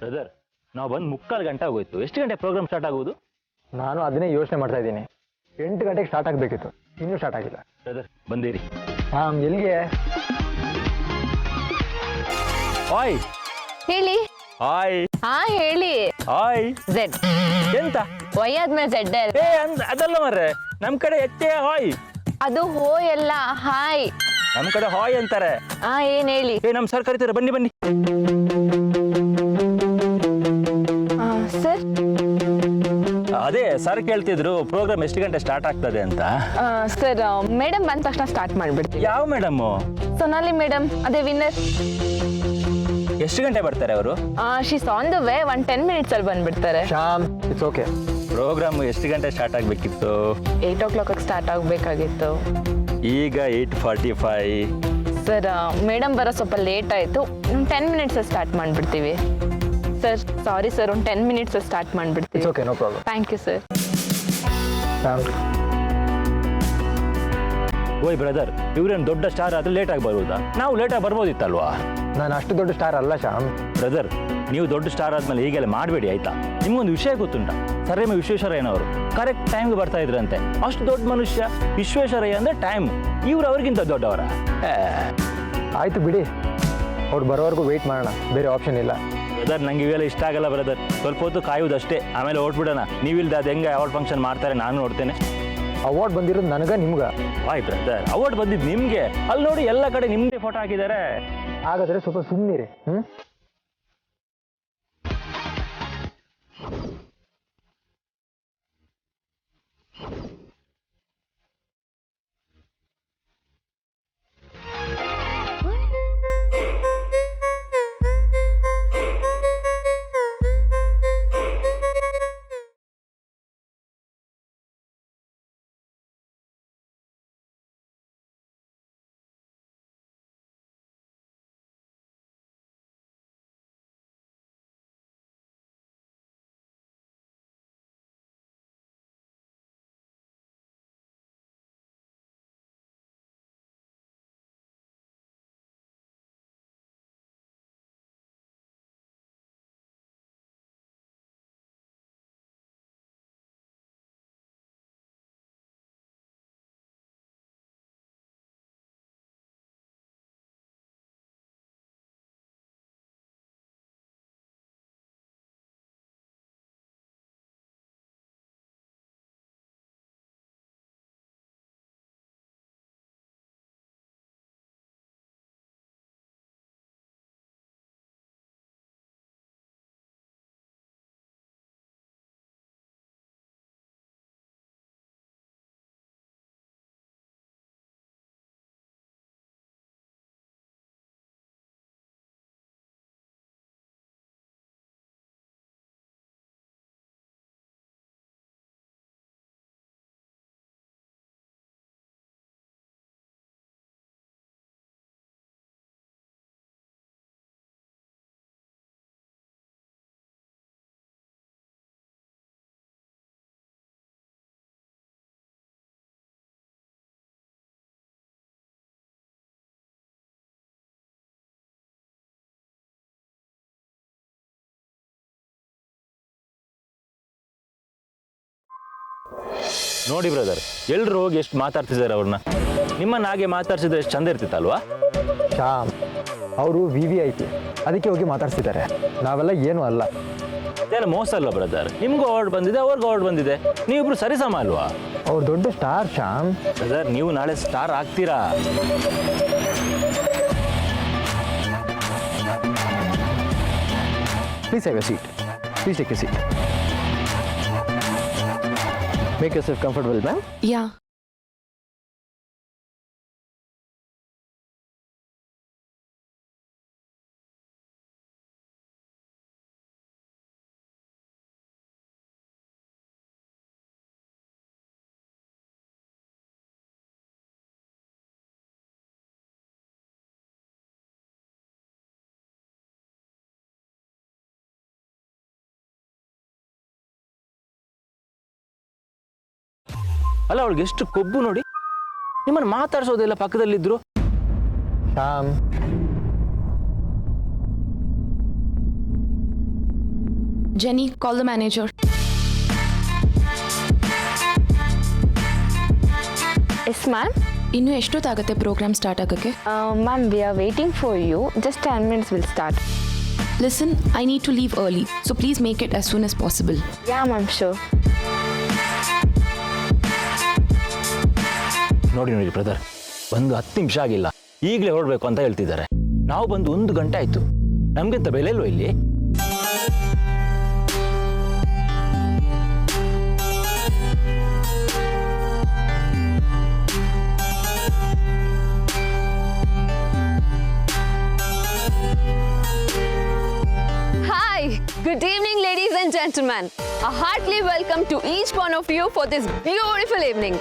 Brother, ನಾವು ಬಂದು 3/4 ಗಂಟೆ ಆಗೋಯ್ತು. ಎಷ್ಟು ಗಂಟೆ ಪ್ರೋಗ್ರಾಮ್ ಸ್ಟಾರ್ಟ್ ಆಗೋದು? ನಾನು ಅದನ್ನೇ ಯೋಚನೆ ಮಾಡ್ತಾ ಇದ್ದೀನಿ. 8 ಗಂಟೆಗೆ ಸ್ಟಾರ್ಟ್ ಆಗಬೇಕಿತ್ತು, ಇನ್ನೂ ಸ್ಟಾರ್ಟ್ ಆಗಿಲ್ಲ. ಬ್ರದರ್ ಬಂದಿರಿ. ಎಲ್ಲಿಗೆ? ಹಾಯ್ ಹೇಳಿ. ಹಾಯ್ ಹಾ ಹೇಳಿ. ಹಾಯ್. ಝೆಡ್ ಎಂತ ವೈ ಆದ್ಮೇಲೆ ಝೆಡ್ ಅಲ್ಲ. ಅದಲ್ಲ ಮರ್ರೆ, ನಮ್ ಕಡೆ ಎತ್ತೆ ಹಾಯ್. ಅದು ಹೋ ಎಲ್ಲ ಹಾಯ್. ನಮ್ ಕಡೆ ಹಾಯ್ ಅಂತಾರೆ. ಏನ್ ಹೇಳಿ. ನಮ್ ಸರ್ ಕರೀತಾರೆ, ಬನ್ನಿ ಬನ್ನಿ. ಸರ್ ಅದೇ ಸರ್ ಕೇಳ್ತಿದ್ರು ಪ್ರೋಗ್ರಾಮ್ ಎಷ್ಟು ಗಂಟೆ ಸ್ಟಾರ್ಟ್ ಆಗ್ತದೆ ಅಂತ. ಸರ್ ಮೇಡಮ್ ಬಂದ ತಕ್ಷಣ ಸ್ಟಾರ್ಟ್ ಮಾಡ್ಬಿಡ್ತೀವಿ. ಯಾವ ಮೇಡಮ್? ಸೊನಾಲಿ ಮೇಡಮ್, ಅದೇ ವಿನ್ನರ್. ಎಷ್ಟು ಗಂಟೆ ಬರ್ತಾರೆ ಅವರು? She's on the way. 10 minutes ಅಲ್ಲಿ ಬಂದ್ಬಿಡ್ತಾರೆ. Shyam, it's okay. ಪ್ರೋಗ್ರಾಮ್ ಎಷ್ಟು ಗಂಟೆ ಸ್ಟಾರ್ಟ್ ಆಗ್ಬೇಕಿತ್ತು? 8 o'clock start ಆಗ್ಬೇಕಾಗಿತ್ತು. ಈಗ 8:45. ಸರ್ ಮೇಡಮ್ ಬರೋ ಸ್ವಲ್ಪ ಲೇಟ್ ಆಯಿತು. 10 minutes ಸ್ಟಾರ್ಟ್ ಮಾಡಿಬಿಡ್ತೀವಿ. ಸರ್ ಸಾರಿ ಸರ್, ಒಂದು 10 minutes ಸ್ಟಾರ್ಟ್ ಮಾಡಿಬಿಡ್ತೀವಿ. It's okay, no problem. Thank you sir. Shyam, ಓಯ್ ಬ್ರದರ್, ಇವ್ರೇನು ದೊಡ್ಡ ಸ್ಟಾರ್ ಆದ್ರೆ ಲೇಟಾಗಿ ಬರುವುದಾ? ನಾವು ಲೇಟಾಗಿ ಬರ್ಬೋದಿತ್ತಲ್ವಾ? ನಾನು ಅಷ್ಟು ದೊಡ್ಡ ಸ್ಟಾರ್ ಅಲ್ಲ ಶ್ಯಾಮ್. ಬ್ರದರ್, ನೀವು ದೊಡ್ಡ ಸ್ಟಾರ್ ಆದ್ಮೇಲೆ ಹೀಗೆಲ್ಲ ಮಾಡಬೇಡಿ ಆಯ್ತಾ? ನಿಮ್ಗೊಂದು ವಿಷಯ ಗೊತ್ತುಂಟಾ? ಸರ್ ಎಂ ವಿಶ್ವೇಶ್ವರಯ್ಯನವರು ಕರೆಕ್ಟ್ ಟೈಮ್ಗೆ ಬರ್ತಾ ಇದ್ರಂತೆ. ಅಷ್ಟು ದೊಡ್ಡ ಮನುಷ್ಯ ವಿಶ್ವೇಶ್ವರಯ್ಯ ಅಂದ್ರೆ ಟೈಮ್. ಇವ್ರು ಅವ್ರಿಗಿಂತ ದೊಡ್ಡವರ? ಆಯ್ತು ಬಿಡಿ, ಅವ್ರು ಬರೋವರೆಗೂ ವೆಯ್ಟ್ ಮಾಡೋಣ, ಬೇರೆ ಆಪ್ಷನ್ ಇಲ್ಲ. ಬ್ರದರ್, ನಂಗೆ ಇವೆಲ್ಲ ಇಷ್ಟ ಆಗಲ್ಲ ಬ್ರದರ್. ಸ್ವಲ್ಪ ಹೊತ್ತು ಕಾಯುವುದಷ್ಟೇ, ಆಮೇಲೆ ಓಡ್ಬಿಡೋಣ. ನೀವಿಲ್ದ ಅದು ಹೆಂಗೆ ಅವಾರ್ಡ್ ಫಂಕ್ಷನ್ ಮಾಡ್ತಾರೆ ನಾನು ನೋಡ್ತೇನೆ. ಅವಾರ್ಡ್ ಬಂದಿರೋದು ನನಗೆ, ನಿಮ್ಗೆ? ಆಯ್ ಬ್ರದರ್, ಅವಾರ್ಡ್ ಬಂದಿದ್ದು ನಿಮಗೆ. ಅಲ್ಲಿ ನೋಡಿ ಎಲ್ಲ ಕಡೆ ನಿಮ್ಮದೇ ಫೋಟೋ ಹಾಕಿದ್ದಾರೆ. ಹಾಗಾದ್ರೆ ಸ್ವಲ್ಪ ಸುಮ್ಮನಿರಿ. ನೋಡಿ ಬ್ರದರ್, ಎಲ್ಲರೂ ಹೋಗಿ ಎಷ್ಟು ಮಾತಾಡ್ತಿದ್ದಾರೆ ಅವ್ರನ್ನ. ನಿಮ್ಮನ್ನ ಹಾಗೆ ಮಾತಾಡ್ಸಿದ್ರೆ ಎಷ್ಟು ಚಂದ ಇರ್ತಿತ್ತಲ್ವಾ? ಶ್ಯಾಮ್, ಅವರು VVIP, ಅದಕ್ಕೆ ಹೋಗಿ ಮಾತಾಡ್ಸಿದ್ದಾರೆ. ನಾವೆಲ್ಲ ಏನೂ ಅಲ್ಲ. ಏನು ಮೋಸ ಅಲ್ವಾ ಬ್ರದರ್? ನಿಮ್ಗೂ ಅವಾರ್ಡ್ ಬಂದಿದೆ, ಅವ್ರಿಗೂ ಅವಾರ್ಡ್ ಬಂದಿದೆ. ನೀವಿಬ್ರು ಸರಿಸಮ ಅಲ್ವಾ? ಅವ್ರು ದೊಡ್ಡ ಸ್ಟಾರ್ ಶ್ಯಾಮ್. ಬ್ರದರ್, ನೀವು ನಾಳೆ ಸ್ಟಾರ್ ಆಗ್ತೀರಾ. Please have a seat. Please take a seat. Make yourself comfortable, ma'am. Yeah. ಅಲ್ಲ, ಅವಳಿಗೆ ಎಷ್ಟು ಕೊಬ್ಬು ನೋಡಿ. ನಿಮ್ಮನ್ನು ಮಾತಾಡ್ಸೋದೆಲ್ಲ ಪಕ್ಕದಲ್ಲಿದ್ರು. Shyam, Jenny, call the manager. Yes ma'am. ಇನ್ನು ಎಷ್ಟೊತ್ತಾಗುತ್ತೆ ಪ್ರೋಗ್ರಾಮ್ ಸ್ಟಾರ್ಟ್ ಆಗೋಕ್ಕೆ? Ma'am, we are waiting for you. Just 10 minutes will start. Listen, I need to leave early, so please make it as soon as possible. Yeah ma'am, sure. ನೋಡಿ brother, ಒಂದು 10 ನಿಮಿಷ ಆಗಿಲ್ಲ, ಈಗಲೇ ಹೊರಡಬೇಕು ಅಂತ ಹೇಳ್ತಿದ್ದಾರೆ. ನಾವು ಬಂದು 1 ಗಂಟೆ ಆಯಿತು. ನಮಗಿಂತ ಬೆಲೆ ಇಲ್ವೋ ಇಲ್ಲಿ? Hi, good evening ladies and gentlemen. A heartily welcome to each one of you for this beautiful evening.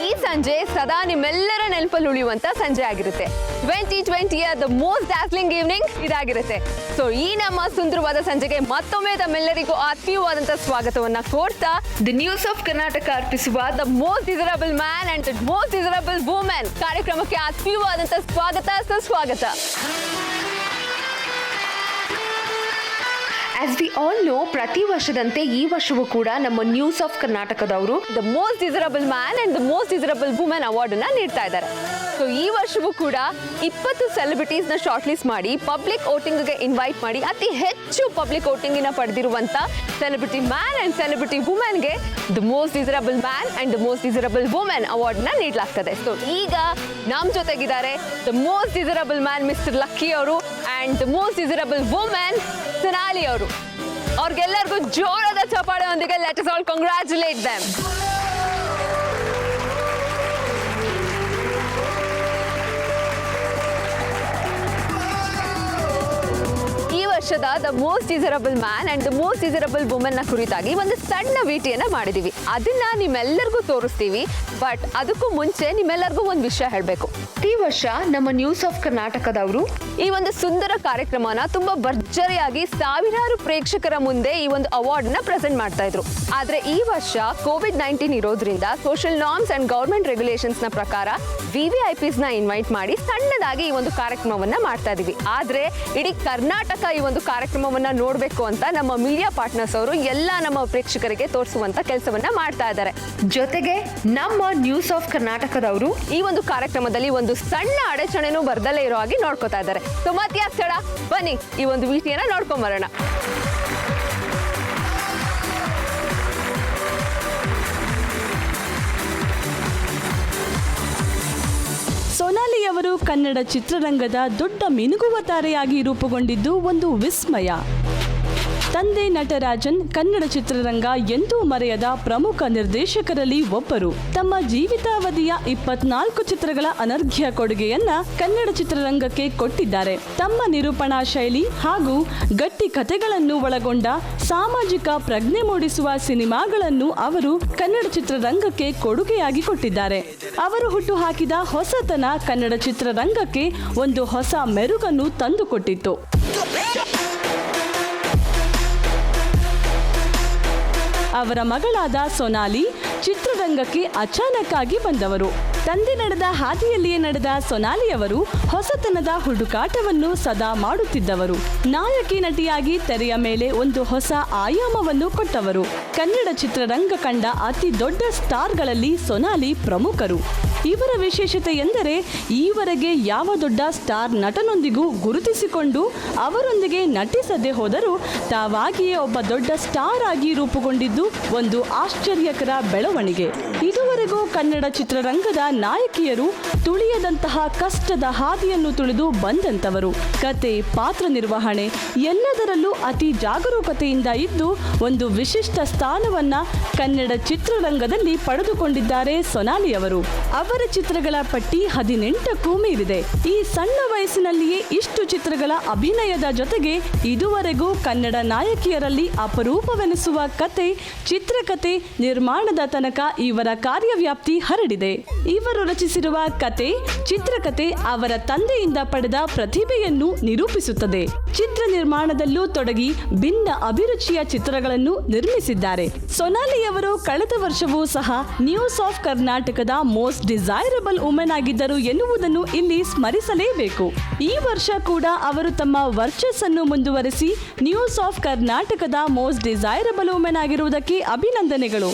ಈ ಸಂಜೆ ಸದಾ ನಿಮ್ಮೆಲ್ಲರ ನೆನಪಲ್ಲಿ ಉಳಿಯುವಂತ ಸಂಜೆ ಆಗಿರುತ್ತೆ. 2020ಯ ದ ಮೋಸ್ಟ್ ಡ್ಯಾಸ್ಲಿಂಗ್ ಈವ್ನಿಂಗ್ ಇದಾಗಿರುತ್ತೆ. ಸೊ ಈ ನಮ್ಮ ಸುಂದರವಾದ ಸಂಜೆಗೆ ಮತ್ತೊಮ್ಮೆ ತಮ್ಮೆಲ್ಲರಿಗೂ ಆತ್ಮೀಯವಾದಂತ ಸ್ವಾಗತವನ್ನ ಕೋರ್ತಾ ದಿ ನ್ಯೂಸ್ ಆಫ್ ಕರ್ನಾಟಕ ಅರ್ಪಿಸುವ the most desirable man and the most desirable women ಕಾರ್ಯಕ್ರಮಕ್ಕೆ ಆತ್ಮೀಯವಾದಂತ ಸ್ವಾಗತ, ಸುಸ್ವಾಗತ. ಆಸ್ ವಿ ಆಲ್ ನೋ, ಪ್ರತಿ ವರ್ಷದಂತೆ ಈ ವರ್ಷವೂ ಕೂಡ ನಮ್ಮ ನ್ಯೂಸ್ ಆಫ್ ಕರ್ನಾಟಕದವರು the most desirable man and the most desirable women award ಅನ್ನ ನೀಡ್ತಾ ಇದ್ದಾರೆ. ಸೊ ಈ ವರ್ಷವೂ ಕೂಡ 20 ಸೆಲೆಬ್ರಿಟೀಸ್ ನ ಶಾರ್ಟ್ ಲಿಸ್ಟ್ ಮಾಡಿ ಪಬ್ಲಿಕ್ ವೋಟಿಂಗ್ಗೆ ಇನ್ವೈಟ್ ಮಾಡಿ ಅತಿ ಹೆಚ್ಚು ಪಬ್ಲಿಕ್ ವೋಟಿಂಗ್ ಪಡೆದಿರುವಂತ ಸೆಲೆಬ್ರಿಟಿ ಮ್ಯಾನ್ ಅಂಡ್ ಸೆಲೆಬ್ರಿಟಿ ವುಮೆನ್ಗೆ the most desirable man and the most desirable women award ನ ನೀಡಲಾಗ್ತದೆ. ಸೊ ಈಗ ನಮ್ಮ ಜೊತೆಗಿದ್ದಾರೆ the most desirable man mister Lucky ಅವರು and the most desirable women Sonali ಅವರು. ಅವ್ರಿಗೆಲ್ಲರಿಗೂ ಜೋರಾದ ಚಪ್ಪಾಳೆಯೊಂದಿಗೆ let us all congratulate them. ಈ ವರ್ಷದ the most desirable man and the most desirable women ನ ಕುರಿತಾಗಿ ಒಂದು ಸಣ್ಣ ವಿಡಿಯೋನ ಮಾಡಿದೀವಿ. ಅದನ್ನ ನಿಮ್ಮೆಲ್ಲರಿಗೂ ತೋರಿಸ್ತೀವಿ. ಬಟ್ ಅದಕ್ಕೂ ಮುಂಚೆ ನಿಮ್ಮೆಲ್ಲರಿಗೂ ಒಂದು ವಿಷಯ ಹೇಳಬೇಕು. ಈ ವರ್ಷ ನಮ್ಮ ನ್ಯೂಸ್ ಆಫ್ ಕರ್ನಾಟಕದವರು ಈ ಒಂದು ಸುಂದರ ಕಾರ್ಯಕ್ರಮನ ತುಂಬಾ ಭರ್ಜರಿಯಾಗಿ ಸಾವಿರಾರು ಪ್ರೇಕ್ಷಕರ ಮುಂದೆ ಈ ಒಂದು ಅವಾರ್ಡ್ ನ ಪ್ರೆಸೆಂಟ್ ಮಾಡ್ತಾ ಇದ್ರು. ಆದ್ರೆ ಈ ವರ್ಷ COVID-19 ಇರೋದ್ರಿಂದ social norms and government regulations ನ ಪ್ರಕಾರ VVIPs ನ ಇನ್ವೈಟ್ ಮಾಡಿ ಸಣ್ಣದಾಗಿ ಈ ಒಂದು ಕಾರ್ಯಕ್ರಮವನ್ನ ಮಾಡ್ತಾ ಇದೀವಿ. ಆದ್ರೆ ಇಡೀ ಕರ್ನಾಟಕ ಈ ಒಂದು ಕಾರ್ಯಕ್ರಮವನ್ನ ನೋಡ್ಬೇಕು ಅಂತ ನಮ್ಮ ಮೀಡಿಯಾ ಪಾರ್ಟ್ನರ್ಸ್ ಅವರು ಎಲ್ಲ ನಮ್ಮ ಪ್ರೇಕ್ಷಕರಿಗೆ ತೋರಿಸುವಂತ ಕೆಲಸವನ್ನ ಮಾಡ್ತಾ ಇದ್ದಾರೆ. ಜೊತೆಗೆ ನಮ್ಮ ನ್ಯೂಸ್ ಆಫ್ ಕರ್ನಾಟಕದವರು ಈ ಒಂದು ಕಾರ್ಯಕ್ರಮದಲ್ಲಿ ಒಂದು ಸಣ್ಣ ಅಡಚಣೆನೂ ಬರ್ದಲ್ಲೇ ಇರೋ ಹಾಗೆ ನೋಡ್ಕೋತಾ ಇದ್ದಾರೆ. ಸೊ ಮತ್ತೆ ತಡ, ಬನ್ನಿ ಈ ಒಂದು ವಿಷಯನ ನೋಡ್ಕೊಂಡ್ ಬರೋಣ. ಸೊನಾಲಿ ಅವರು ಕನ್ನಡ ಚಿತ್ರರಂಗದ ದೊಡ್ಡ ಮಿನುಗುವ ತಾರೆಯಾಗಿ ರೂಪುಗೊಂಡಿದ್ದು ಒಂದು ವಿಸ್ಮಯ. ತಂದೆ ನಟರಾಜನ್ ಕನ್ನಡ ಚಿತ್ರರಂಗ ಎಂದೂ ಮರೆಯದ ಪ್ರಮುಖ ನಿರ್ದೇಶಕರಲ್ಲಿ ಒಬ್ಬರು. ತಮ್ಮ ಜೀವಿತಾವಧಿಯ 24 ಚಿತ್ರಗಳ ಅನರ್ಘ್ಯ ಕೊಡುಗೆಯನ್ನ ಕನ್ನಡ ಚಿತ್ರರಂಗಕ್ಕೆ ಕೊಟ್ಟಿದ್ದಾರೆ. ತಮ್ಮ ನಿರೂಪಣಾ ಶೈಲಿ ಹಾಗೂ ಗಟ್ಟಿ ಕಥೆಗಳನ್ನು ಒಳಗೊಂಡ ಸಾಮಾಜಿಕ ಪ್ರಜ್ಞೆ ಮೂಡಿಸುವ ಸಿನಿಮಾಗಳನ್ನು ಅವರು ಕನ್ನಡ ಚಿತ್ರರಂಗಕ್ಕೆ ಕೊಡುಗೆಯಾಗಿ ಕೊಟ್ಟಿದ್ದಾರೆ. ಅವರು ಹುಟ್ಟುಹಾಕಿದ ಹೊಸತನ ಕನ್ನಡ ಚಿತ್ರರಂಗಕ್ಕೆ ಒಂದು ಹೊಸ ಮೆರುಗನ್ನು ತಂದುಕೊಟ್ಟಿತ್ತು. ಅವರ ಮಗಳಾದ ಸೊನಾಲಿ ಚಿತ್ರರಂಗಕ್ಕೆ ಅಚಾನಕ್ಕಾಗಿ ಬಂದವರು. ತಂದೆ ನಡೆದ ಹಾದಿಯಲ್ಲಿಯೇ ನಡೆದ ಸೊನಾಲಿ ಅವರು ಹೊಸತನದ ಹುಡುಕಾಟವನ್ನು ಸದಾ ಮಾಡುತ್ತಿದ್ದವರು. ನಾಯಕಿ ನಟಿಯಾಗಿ ತೆರೆಯ ಮೇಲೆ ಒಂದು ಹೊಸ ಆಯಾಮವನ್ನು ಕೊಟ್ಟವರು. ಕನ್ನಡ ಚಿತ್ರರಂಗ ಕಂಡ ಅತಿ ದೊಡ್ಡ ಸ್ಟಾರ್ಗಳಲ್ಲಿ ಸೊನಾಲಿ ಪ್ರಮುಖರು. ಇವರ ವಿಶೇಷತೆ ಎಂದರೆ ಈವರೆಗೆ ಯಾವ ದೊಡ್ಡ ಸ್ಟಾರ್ ನಟನೊಂದಿಗೂ ಗುರುತಿಸಿಕೊಂಡು ಅವರೊಂದಿಗೆ ನಟಿಸದೆ ಹೋದರೂ ತಾವಾಗಿಯೇ ಒಬ್ಬ ದೊಡ್ಡ ಸ್ಟಾರ್ ಆಗಿ ರೂಪುಗೊಂಡಿದ್ದು ಒಂದು ಆಶ್ಚರ್ಯಕರ ಬೆಳವಣಿಗೆ. ಇದುವರೆಗೂ ಕನ್ನಡ ಚಿತ್ರರಂಗದ ನಾಯಕಿಯರು ತುಳಿಯದಂತಹ ಕಷ್ಟದ ಹಾದಿಯನ್ನು ತುಳಿದು ಬಂದಂತವರು. ಕತೆ, ಪಾತ್ರ ನಿರ್ವಹಣೆ ಎಲ್ಲದರಲ್ಲೂ ಅತಿ ಜಾಗರೂಕತೆಯಿಂದ ಇದ್ದು ಒಂದು ವಿಶಿಷ್ಟ ಸ್ಥಾನವನ್ನ ಕನ್ನಡ ಚಿತ್ರರಂಗದಲ್ಲಿ ಪಡೆದುಕೊಂಡಿದ್ದಾರೆ ಸೊನಾಲಿ ಅವರು. ಅವರ ಚಿತ್ರಗಳ ಪಟ್ಟಿ 18ಕ್ಕೂ ಮೀರಿದೆ. ಈ ಸಣ್ಣ ವಯಸ್ಸಿನಲ್ಲಿಯೇ ಇಷ್ಟು ಚಿತ್ರಗಳ ಅಭಿನಯದ ಜೊತೆಗೆ ಇದುವರೆಗೂ ಕನ್ನಡ ನಾಯಕಿಯರಲ್ಲಿ ಅಪರೂಪವೆನಿಸುವ ಕತೆ, ಚಿತ್ರಕಥೆ ನಿರ್ಮಾಣದ ತನಕ ಇವರ ಕಾರ್ಯ ವ್ಯಾಪ್ತಿ ಹರಡಿದೆ. ಇವರು ರಚಿಸಿರುವ ಕತೆ, ಚಿತ್ರಕಥೆ ಅವರ ತಂದೆಯಿಂದ ಪಡೆದ ಪ್ರತಿಭೆಯನ್ನು ನಿರೂಪಿಸುತ್ತದೆ. ಚಿತ್ರ ನಿರ್ಮಾಣದಲ್ಲೂ ತೊಡಗಿ ಭಿನ್ನ ಅಭಿರುಚಿಯ ಚಿತ್ರಗಳನ್ನು ನಿರ್ಮಿಸಿದ್ದಾರೆ. ಸೊನಾಲಿ ಅವರು ಕಳೆದ ವರ್ಷವೂ ಸಹ ನ್ಯೂಸ್ ಆಫ್ ಕರ್ನಾಟಕದ ಮೋಸ್ಟ್ ಡಿಸೈರಬಲ್ ವುಮೆನ್ ಆಗಿದ್ದರು ಎನ್ನುವುದನ್ನು ಇಲ್ಲಿ ಸ್ಮರಿಸಲೇಬೇಕು. ಈ ವರ್ಷ ಕೂಡ ಅವರು ತಮ್ಮ ವರ್ಚಸ್ಸನ್ನು ಮುಂದುವರಿಸಿ ನ್ಯೂಸ್ ಆಫ್ ಕರ್ನಾಟಕದ ಮೋಸ್ಟ್ ಡಿಸೈರಬಲ್ ವುಮೆನ್ ಆಗಿರುವುದಕ್ಕೆ ಅಭಿನಂದನೆಗಳು.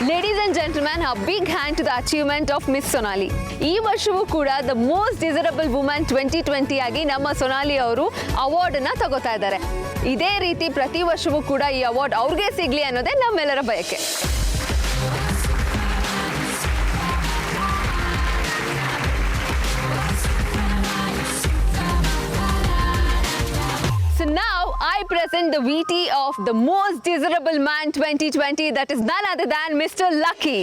Ladies and gentlemen, a big hand to the achievement of Miss Sonali. ಈ ವರ್ಷವೂ ಕೂಡ ದ ಮೋಸ್ಟ್ ಡಿಸೈರಬಲ್ ವುಮೆನ್ 2020 ಆಗಿ ನಮ್ಮ ಸೊನಾಲಿ ಅವರು ಅವಾರ್ಡನ್ನು ತಗೋತಾ ಇದ್ದಾರೆ. ಇದೇ ರೀತಿ ಪ್ರತಿ ವರ್ಷವೂ ಕೂಡ ಈ ಅವಾರ್ಡ್ ಅವ್ರಿಗೆ ಸಿಗಲಿ ಅನ್ನೋದೇ ನಮ್ಮೆಲ್ಲರ ಬಯಕೆ. So now I present the VT of the most desirable man 2020, that is none other than Mr. Lucky.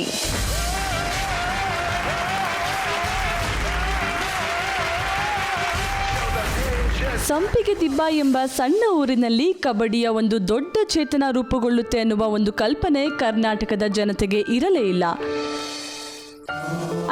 ಸಂಪಿಗೆ ದಿಬ್ಬ ಎಂಬ ಸಣ್ಣ ಊರಿನಲ್ಲಿ ಕಬಡ್ಡಿಯ ಒಂದು ದೊಡ್ಡ ಚೇತನ ರೂಪುಗೊಳ್ಳುತ್ತೆ ಅನ್ನುವ ಒಂದು ಕಲ್ಪನೆ ಕರ್ನಾಟಕದ ಜನತೆಗೆ ಇರಲೇ ಇಲ್ಲ.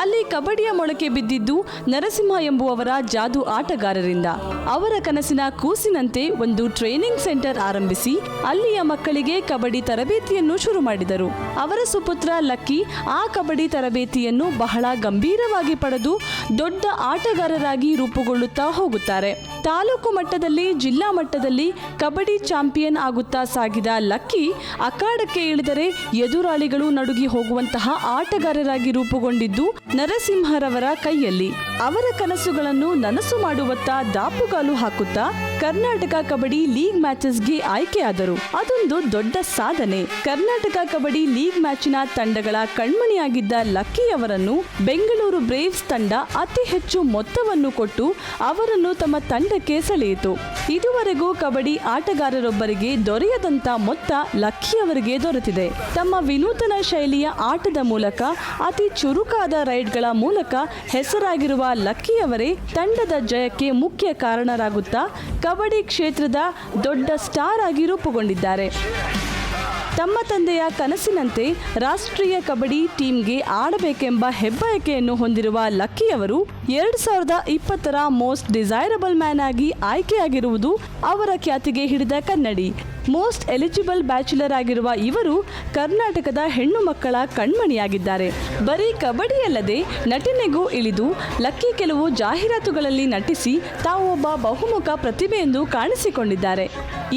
ಅಲ್ಲಿ ಕಬಡ್ಡಿಯ ಮೊಳಕೆ ಬಿದ್ದಿದ್ದು ನರಸಿಂಹ ಎಂಬುವವರ ಜಾದು ಆಟಗಾರರಿಂದ. ಅವರ ಕನಸಿನ ಕೂಸಿನಂತೆ ಒಂದು ಟ್ರೈನಿಂಗ್ ಸೆಂಟರ್ ಆರಂಭಿಸಿ ಅಲ್ಲಿಯ ಮಕ್ಕಳಿಗೆ ಕಬಡ್ಡಿ ತರಬೇತಿಯನ್ನು ಶುರು ಮಾಡಿದರು. ಅವರ ಸುಪುತ್ರ ಲಕ್ಕಿ ಆ ಕಬಡ್ಡಿ ತರಬೇತಿಯನ್ನು ಬಹಳ ಗಂಭೀರವಾಗಿ ಪಡೆದು ದೊಡ್ಡ ಆಟಗಾರರಾಗಿ ರೂಪುಗೊಳ್ಳುತ್ತಾ ಹೋಗುತ್ತಾರೆ. ತಾಲೂಕು ಮಟ್ಟದಲ್ಲಿ, ಜಿಲ್ಲಾ ಮಟ್ಟದಲ್ಲಿ ಕಬಡ್ಡಿ ಚಾಂಪಿಯನ್ ಆಗುತ್ತಾ ಸಾಗಿದ ಲಕ್ಕಿ ಅಖಾಡಕ್ಕೆ ಇಳಿದರೆ ಎದುರಾಳಿಗಳು ನಡುಗಿ ಹೋಗುವಂತಹ ಆಟಗಾರರಾಗಿ ರೂಪುಗೊಂಡಿದ್ದು ನರಸಿಂಹರವರ ಕೈಯಲ್ಲಿ. ಅವರ ಕನಸುಗಳನ್ನು ನನಸು ಮಾಡುವತ್ತ ದಾಪುಗಾಲು ಹಾಕುತ್ತಾ ಕರ್ನಾಟಕ ಕಬಡ್ಡಿ ಲೀಗ್ ಮ್ಯಾಚಸ್ಗೆ ಆಯ್ಕೆಯಾದರು. ಅದೊಂದು ದೊಡ್ಡ ಸಾಧನೆ. ಕರ್ನಾಟಕ ಕಬಡ್ಡಿ ಲೀಗ್ ಮ್ಯಾಚಿನ ತಂಡಗಳ ಕಣ್ಮಣಿಯಾಗಿದ್ದ ಲಕ್ಕಿ ಅವರನ್ನು ಬೆಂಗಳೂರು ಬ್ರೇವ್ಸ್ ತಂಡ ಅತಿ ಹೆಚ್ಚು ಮೊತ್ತವನ್ನು ಕೊಟ್ಟು ಅವರನ್ನು ತಮ್ಮ ತಂಡಕ್ಕೆ ಸೆಳೆಯಿತು. ಇದುವರೆಗೂ ಕಬಡ್ಡಿ ಆಟಗಾರರೊಬ್ಬರಿಗೆ ದೊರೆಯದಂತ ಮೊತ್ತ ಲಕ್ಕಿ ಅವರಿಗೆ ದೊರೆತಿದೆ. ತಮ್ಮ ವಿನೂತನ ಶೈಲಿಯ ಆಟದ ಮೂಲಕ, ಅತಿ ಚುರುಕಾದ ರೈಡ್ಗಳ ಮೂಲಕ ಹೆಸರಾಗಿರುವ ಲಕ್ಕಿ ಅವರೇ ತಂಡದ ಜಯಕ್ಕೆ ಮುಖ್ಯ ಕಾರಣರಾಗುತ್ತಾ ಕಬಡ್ಡಿ ಕ್ಷೇತ್ರದ ದೊಡ್ಡ ಸ್ಟಾರ್ ಆಗಿ ರೂಪುಗೊಂಡಿದ್ದಾರೆ. ತಮ್ಮ ತಂದೆಯ ಕನಸಿನಂತೆ ರಾಷ್ಟ್ರೀಯ ಕಬಡ್ಡಿ ಟೀಮ್ಗೆ ಆಡಬೇಕೆಂಬ ಹೆಬ್ಬಯಕೆಯನ್ನು ಹೊಂದಿರುವ ಲಕ್ಕಿ ಅವರು 2020ರ ಮೋಸ್ಟ್ ಡಿಸೈರಬಲ್ ಮ್ಯಾನ್ ಆಗಿ ಆಯ್ಕೆಯಾಗಿರುವುದು ಅವರ ಖ್ಯಾತಿಗೆ ಹಿಡಿದ ಕನ್ನಡಿ. ಮೋಸ್ಟ್ ಎಲಿಜಿಬಲ್ ಬ್ಯಾಚುಲರ್ ಆಗಿರುವ ಇವರು ಕರ್ನಾಟಕದ ಹೆಣ್ಣು ಮಕ್ಕಳ ಕಣ್ಮಣಿಯಾಗಿದ್ದಾರೆ. ಬರೀ ಕಬಡ್ಡಿಯಲ್ಲದೆ ನಟನೆಗೂ ಇಳಿದು ಲಕ್ಕಿ ಕೆಲವು ಜಾಹೀರಾತುಗಳಲ್ಲಿ ನಟಿಸಿ ತಾವು ಒಬ್ಬ ಬಹುಮುಖ ಪ್ರತಿಭೆ ಎಂದು ಕಾಣಿಸಿಕೊಂಡಿದ್ದಾರೆ.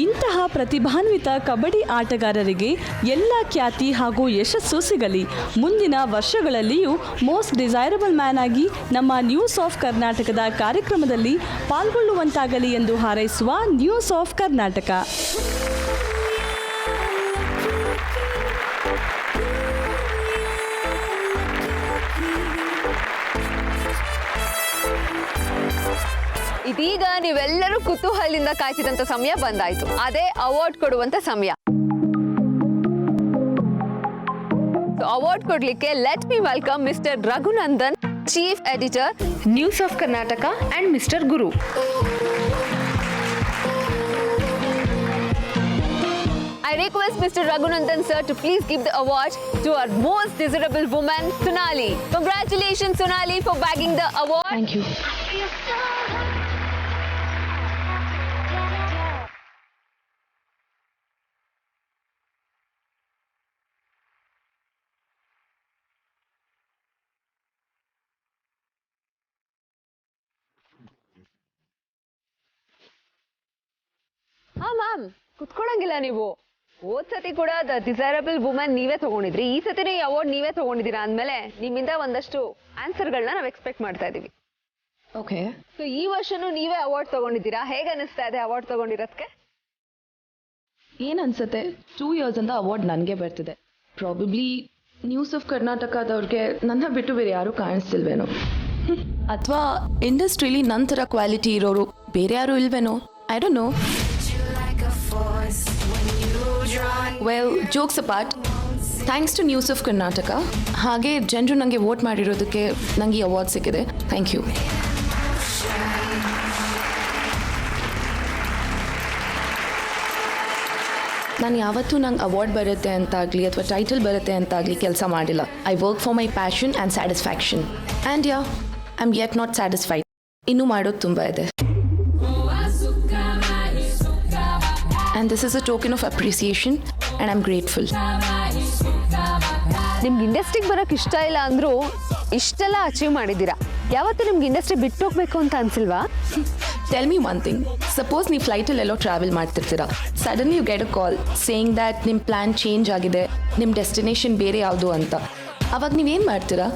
ಇಂತಹ ಪ್ರತಿಭಾನ್ವಿತ ಕಬಡ್ಡಿ ಆಟಗಾರರಿಗೆ ಎಲ್ಲ ಖ್ಯಾತಿ ಹಾಗೂ ಯಶಸ್ಸು ಸಿಗಲಿ. ಮುಂದಿನ ವರ್ಷಗಳಲ್ಲಿಯೂ ಮೋಸ್ಟ್ ಡಿಸೈರಬಲ್ ಮ್ಯಾನ್ ಆಗಿ ನಮ್ಮ ನ್ಯೂಸ್ ಆಫ್ ಕರ್ನಾಟಕದ ಕಾರ್ಯಕ್ರಮದಲ್ಲಿ ಪಾಲ್ಗೊಳ್ಳುವಂತಾಗಲಿ ಎಂದು ಹಾರೈಸುವ ನ್ಯೂಸ್ ಆಫ್ ಕರ್ನಾಟಕ. ಇದೀಗ ನೀವೆಲ್ಲರೂ ಕುತೂಹಲದಿಂದ ಕಾಯ್ತಿದ್ದಂತ ಸಮಯ ಬಂದಾಯ್ತು. ಅದೇ ಅವಾರ್ಡ್ ಕೊಡುವಂತ ಸಮಯ. ಅವಾರ್ಡ್ ಕೊಡ್ಲಿಕ್ಕೆ let me welcome mister Raghunandan, chief editor, news of Karnataka, and mister Guru. I request Mr. Raghunandan sir to please give the award to our most desirable woman, Sonali. Congratulations, Sonali, for bagging the award. Thank you. Ma'am, ಕುತ್ಕೊಳ್ಳಂಗಿಲ್ಲ ನೀವು. ಹೋದ್ ಸತಿ ಕೂಡ the desirable women ನೀವೇ ತಗೊಂಡಿದ್ರಿ, ಈ ಸತಿನೂ ಈ award ನೀವೇ ತಗೊಂಡಿದ್ದೀರಾ ಅಂದಮೇಲೆ ನಿಮ್ಮಿಂದ ಒಂದಷ್ಟು ಆನ್ಸರ್ಗಳನ್ನ ನಾವು ಎಕ್ಸ್ಪೆಕ್ಟ್ ಮಾಡ್ತಾ ಇದೀವಿ. ಓಕೆ. ಸೊ ಈ ವರ್ಷನೂ ನೀವೇ ಅವಾರ್ಡ್ ತಗೊಂಡಿದ್ದೀರಾ, ಹೇಗೆ ಅನಿಸ್ತಾ ಇದೆ ಅವಾರ್ಡ್ ತಗೊಂಡಿರೋದಕ್ಕೆ? ಏನನ್ಸುತ್ತೆ, 2 years ಅಂತ ಅವಾರ್ಡ್ ನನಗೆ ಬರ್ತಿದೆ. ಪ್ರಾಬಬ್ಲಿ ನ್ಯೂಸ್ ಆಫ್ ಕರ್ನಾಟಕದವ್ರಿಗೆ ನನ್ನ ಬಿಟ್ಟು ಬೇರೆ ಯಾರೂ ಕಾಣಿಸ್ತಿಲ್ವೇನೋ, ಅಥವಾ ಇಂಡಸ್ಟ್ರಿಲಿ ನನ್ನ ಥರ ಕ್ವಾಲಿಟಿ ಇರೋರು ಬೇರೆ ಯಾರು ಇಲ್ವೇನೋ, I don't know. Well, jokes apart, thanks to news of Karnataka. ಹಾಗೆ ಜನರು ನನಗೆ ವೋಟ್ ಮಾಡಿರೋದಕ್ಕೆ ನನಗೆ ಈ ಅವಾರ್ಡ್ ಸಿಕ್ಕಿದೆ. Thank you. ನಾನು ಯಾವತ್ತೂ ನಂಗೆ ಅವಾರ್ಡ್ ಬರುತ್ತೆ ಅಂತಾಗಲಿ ಅಥವಾ ಟೈಟಲ್ ಬರುತ್ತೆ ಅಂತಾಗಲಿ ಕೆಲಸ ಮಾಡಿಲ್ಲ. I work for my passion and satisfaction. And yeah I am yet not satisfied. ಇನ್ನೂ ಮಾಡೋದು ತುಂಬ ಇದೆ. And this is a token of appreciation and I am grateful. ನಿಮ್ಗೆ ಇಂಡಸ್ಟ್ರಿಗೆ ಬರೋಕ್ಕೆ ಇಷ್ಟ ಇಲ್ಲ ಅಂದರೂ ಇಷ್ಟೆಲ್ಲ ಅಚೀವ್ ಮಾಡಿದ್ದೀರಾ. ಯಾವತ್ತೂ ನಿಮ್ಗೆ ಇಂಡಸ್ಟ್ರಿ ಬಿಟ್ಟು ಹೋಗ್ಬೇಕು ಅಂತ ಅನ್ಸಿಲ್ವಾ? Tell me one thing. Suppose ನೀವು ಫ್ಲೈಟಲ್ಲೆಲ್ಲೋ ಟ್ರಾವೆಲ್ ಮಾಡ್ತಿರ್ತೀರಾ, suddenly you get a call saying that ನಿಮ್ಮ ಪ್ಲ್ಯಾನ್ ಚೇಂಜ್ ಆಗಿದೆ, ನಿಮ್ಮ ಡೆಸ್ಟಿನೇಷನ್ ಬೇರೆ ಯಾವುದು ಅಂತ. ಅವಾಗ ನೀವೇನು ಮಾಡ್ತೀರಾ?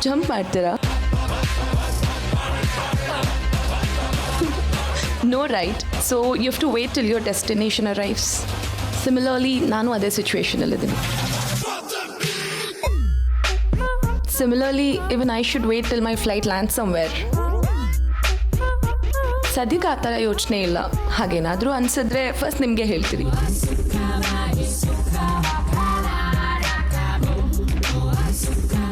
ಜಂಪ್ ಮಾಡ್ತೀರಾ? No right. So you have to wait till your destination arrives. Similarly ನಾನು ಅದೇ ಸಿಚುವೇಶನಲ್ಲಿದ್ದೀನಿ. Similarly, even I should wait till my flight lands somewhere. ಸದ್ಯಕ್ಕೆ ಆ ಥರ ಯೋಚನೆ ಇಲ್ಲ. ಹಾಗೇನಾದರೂ ಅನಿಸಿದ್ರೆ ಫಸ್ಟ್ ನಿಮಗೆ ಹೇಳ್ತೀರಿ.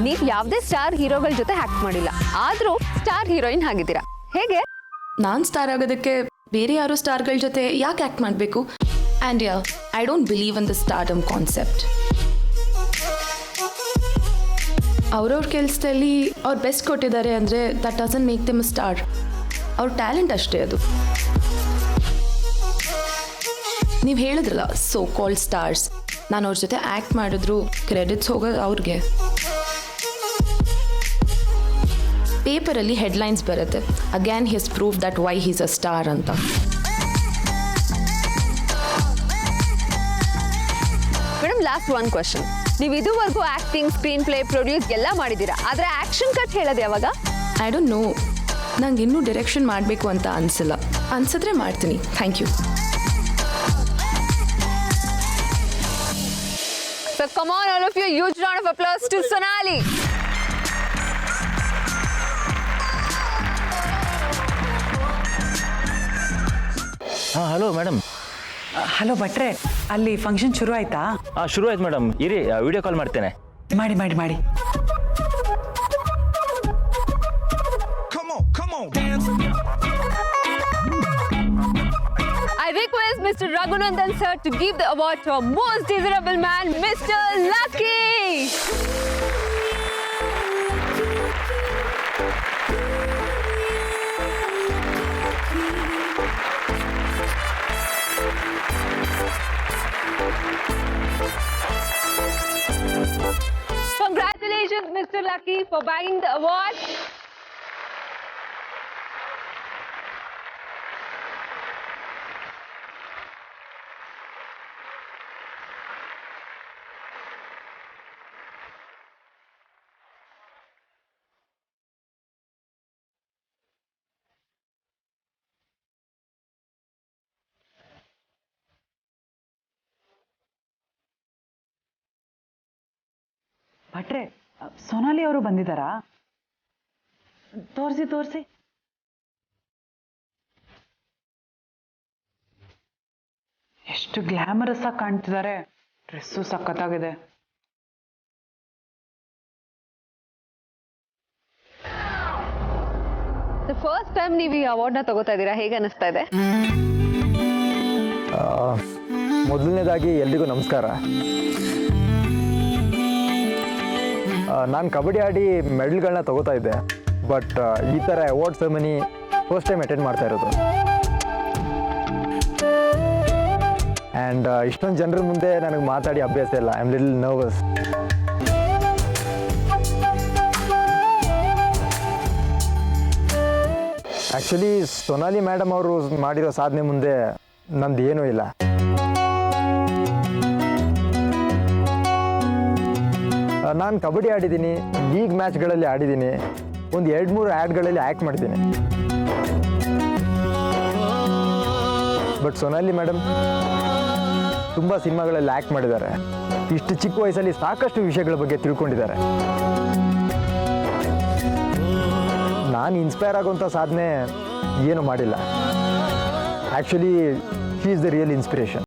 ನೀವು ಯಾವುದೇ ಸ್ಟಾರ್ ಹೀರೋಗಳ ಜೊತೆ ಆ್ಯಕ್ಟ್ ಮಾಡಿಲ್ಲ, ಆದರೂ ಸ್ಟಾರ್ ಹೀರೋಯಿನ್ ಆಗಿದ್ದೀರಾ. ಹೇಗೆ? ನಾನು ಸ್ಟಾರ್ ಆಗೋದಕ್ಕೆ ಬೇರೆ ಯಾರೋ ಸ್ಟಾರ್ಗಳ ಜೊತೆ ಯಾಕೆ ಆ್ಯಕ್ಟ್ ಮಾಡಬೇಕು? And yeah I don't believe in the stardom concept. ಅವ್ರವ್ರ ಕೆಲಸದಲ್ಲಿ ಅವ್ರು ಬೆಸ್ಟ್ ಕೊಟ್ಟಿದ್ದಾರೆ ಅಂದರೆ that doesn't make them a star. ಅವ್ರ ಟ್ಯಾಲೆಂಟ್ ಅಷ್ಟೇ ಅದು. ನೀವು ಹೇಳಿದ್ರಲ್ಲ ಸೋ ಕಾಲ್ಡ್ ಸ್ಟಾರ್ಸ್, ನಾನು ಅವ್ರ ಜೊತೆ ಆ್ಯಕ್ಟ್ ಮಾಡಿದ್ರು ಕ್ರೆಡಿಟ್ಸ್ ಹೋಗೋದು ಅವ್ರಿಗೆ. ಪೇಪರಲ್ಲಿ ಹೆಡ್ಲೈನ್ಸ್ ಬರುತ್ತೆ, again his prove that why he's a star ಅಂತ. Madam, last one question. ನೀವು ಇದುವರೆಗೂ ಆ್ಯಕ್ಟಿಂಗ್, ಸ್ಕ್ರೀನ್ ಪ್ಲೇ, ಪ್ರೊಡ್ಯೂಸ್ ಎಲ್ಲ ಮಾಡಿದ್ದೀರಾ, ಆದರೆ ಆ್ಯಕ್ಷನ್ ಕಟ್ ಹೇಳೋದು ಯಾವಾಗ? I don't know. ನಂಗೆ ಇನ್ನೂ ಡೈರೆಕ್ಷನ್ ಮಾಡಬೇಕು ಅಂತ ಅನಿಸಿಲ್ಲ. ಅನ್ಸಿದ್ರೆ ಮಾಡ್ತೀನಿ. Thank you. So come on, all of you, huge round of applause to Sonali. ಹಾಂ ಹಲೋ ಮೇಡಮ್. ಹಲೋ ಭಟ್ರೆ, ಅಲ್ಲಿ ಫಂಕ್ಷನ್ ಶುರು ಆಯ್ತಾ? ಹಾಂ ಶುರು ಆಯ್ತು ಮೇಡಮ್. ಇರಿ ವಿಡಿಯೋ ಕಾಲ್ ಮಾಡ್ತೇನೆ. ಮಾಡಿ ಮಾಡಿ ಮಾಡಿ. I request Mr. Raghunandan sir to give the award to our most desirable man, Mr. Lucky. Congratulations, Mr. Lucky, for bagging the award. ಭಟ್ರೆ, ಸೊನಾಲಿ ಅವರು ಬಂದಿದ್ದಾರಾ? ತೋರಿಸಿ ತೋರಿಸಿ. ಎಷ್ಟು ಗ್ಲಾಮರಸ್ ಆಗಿ ಕಾಣ್ತಿದ್ದಾರೆ. ಡ್ರೆಸ್ಸು ಸಖತ್ತಾಗಿದೆ. ಫಸ್ಟ್ ಟೈಮ್ ನೀವು ಈ ಅವಾರ್ಡ್ನ ತಗೋತಾ ಇದ್ದೀರಾ, ಹೇಗೆ ಅನಿಸ್ತಾ ಇದೆ? ಮೊದಲನೇದಾಗಿ ಎಲ್ರಿಗೂ ನಮಸ್ಕಾರ. ನಾನು ಕಬಡ್ಡಿ ಆಡಿ ಮೆಡಲ್ಗಳನ್ನ ತಗೋತಾ ಇದ್ದೆ, ಬಟ್ ಈ ಥರ award ceremony first time attend ಮಾಡ್ತಾ ಇರೋದು. ಆ್ಯಂಡ್ ಇಷ್ಟೊಂದು ಜನರ ಮುಂದೆ ನನಗೆ ಮಾತಾಡಿ ಅಭ್ಯಾಸ ಇಲ್ಲ. I am little nervous. Actually Sonauli madam ಅವರು ಮಾಡಿರೋ ಸಾಧನೆ ಮುಂದೆ ನಂದು ಏನೂ ಇಲ್ಲ. ನಾನು ಕಬಡ್ಡಿ ಆಡಿದ್ದೀನಿ, ಲೀಗ್ ಮ್ಯಾಚ್ಗಳಲ್ಲಿ ಆಡಿದ್ದೀನಿ, ಒಂದು 2-3 ಆ್ಯಡ್ಗಳಲ್ಲಿ ಆ್ಯಕ್ಟ್ ಮಾಡಿದ್ದೀನಿ. ಬಟ್ ಸೊನಾಲಿ ಮೇಡಮ್ ತುಂಬ ಸಿನಿಮಾಗಳಲ್ಲಿ ಆ್ಯಕ್ಟ್ ಮಾಡಿದ್ದಾರೆ. ಇಷ್ಟು ಚಿಕ್ಕ ವಯಸ್ಸಲ್ಲಿ ಸಾಕಷ್ಟು ವಿಷಯಗಳ ಬಗ್ಗೆ ತಿಳ್ಕೊಂಡಿದ್ದಾರೆ. ನಾನು ಇನ್ಸ್ಪೈರ್ ಆಗುವಂಥ ಸಾಧನೆ ಏನು ಮಾಡಿಲ್ಲ. Actually she is the real inspiration.